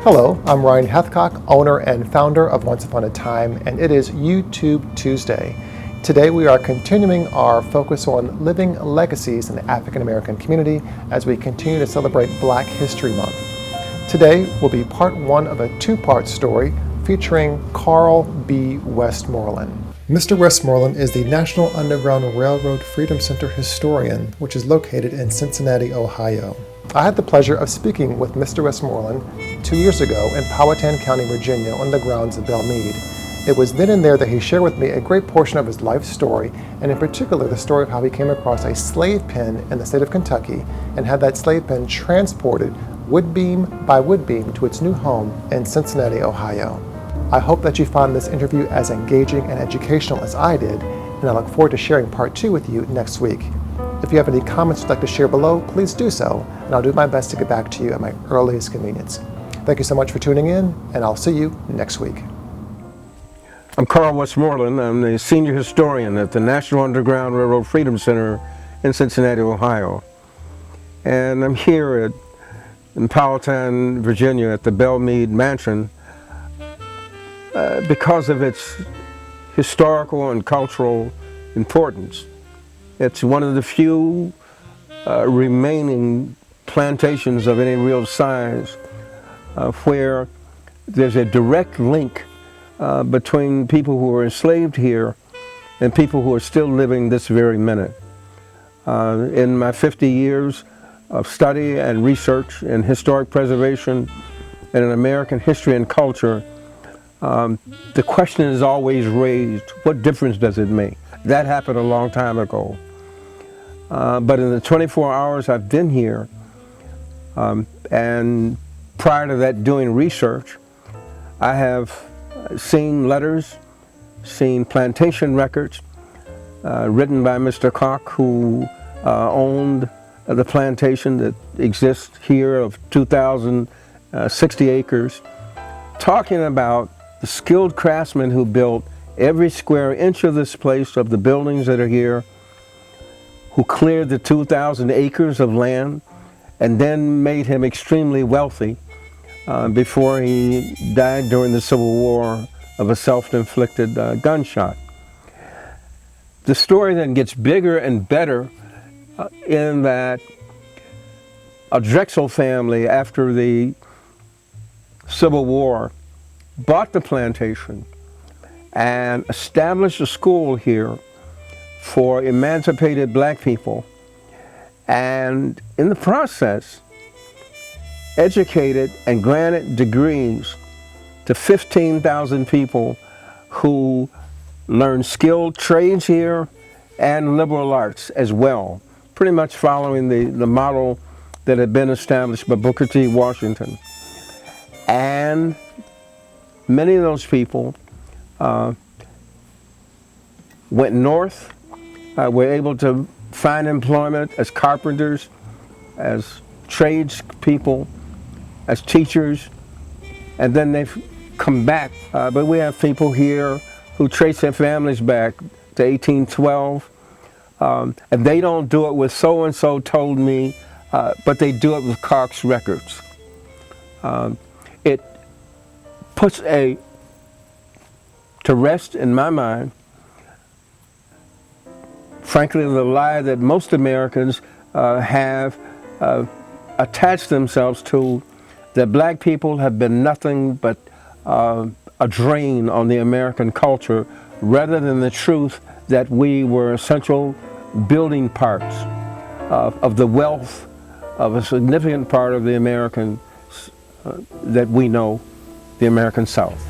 Hello, I'm Ryan Heathcock, owner and founder of Once Upon a Time, and it is YouTube Tuesday. Today we are continuing our focus on living legacies in the African American community as we continue to celebrate Black History Month. Today will be part one of a two-part story featuring Carl B. Westmoreland. Mr. Westmoreland is the National Underground Railroad Freedom Center historian, which is located in Cincinnati, Ohio. I had the pleasure of speaking with Mr. Westmoreland 2 years ago in Powhatan County, Virginia, on the grounds of Belmead. It was then and there that he shared with me a great portion of his life story, and in particular the story of how he came across a slave pen in the state of Kentucky and had that slave pen transported wood beam by wood beam to its new home in Cincinnati, Ohio. I hope that you found this interview as engaging and educational as I did, and I look forward to sharing part two with you next week. If you have any comments you'd like to share below, please do so, and I'll do my best to get back to you at my earliest convenience. Thank you so much for tuning in, and I'll see you next week. I'm Carl Westmoreland. I'm the senior historian at the National Underground Railroad Freedom Center in Cincinnati, Ohio. And I'm here in Powhatan, Virginia at the Belmead Mansion because of its historical and cultural importance. It's one of the few remaining plantations of any real size where there's a direct link between people who were enslaved here and people who are still living this very minute. In my 50 years of study and research in historic preservation and in American history and culture, the question is always raised, what difference does it make? That happened a long time ago. But in the 24 hours I've been here, and prior to that doing research, I have seen letters, seen plantation records written by Mr. Cock, who owned the plantation that exists here of 2,060 acres, talking about the skilled craftsmen who built every square inch of this place, of the buildings that are here, who cleared the 2,000 acres of land and then made him extremely wealthy before he died during the Civil War of a self-inflicted gunshot. The story then gets bigger and better in that a Drexel family, after the Civil War, bought the plantation and established a school here for emancipated Black people, and in the process educated and granted degrees to 15,000 people who learned skilled trades here and liberal arts as well, pretty much following the model that had been established by Booker T. Washington. And many of those people went north, were able to find employment as carpenters, as tradespeople, as teachers, and then they've come back. But we have people here who trace their families back to 1812, and they don't do it with so-and-so told me, but they do it with Cock's records. It puts to rest in my mind, frankly, the lie that most Americans have attached themselves to, that Black people have been nothing but a drain on the American culture, rather than the truth that we were essential building parts of the wealth of a significant part of the American, that we know, the American South.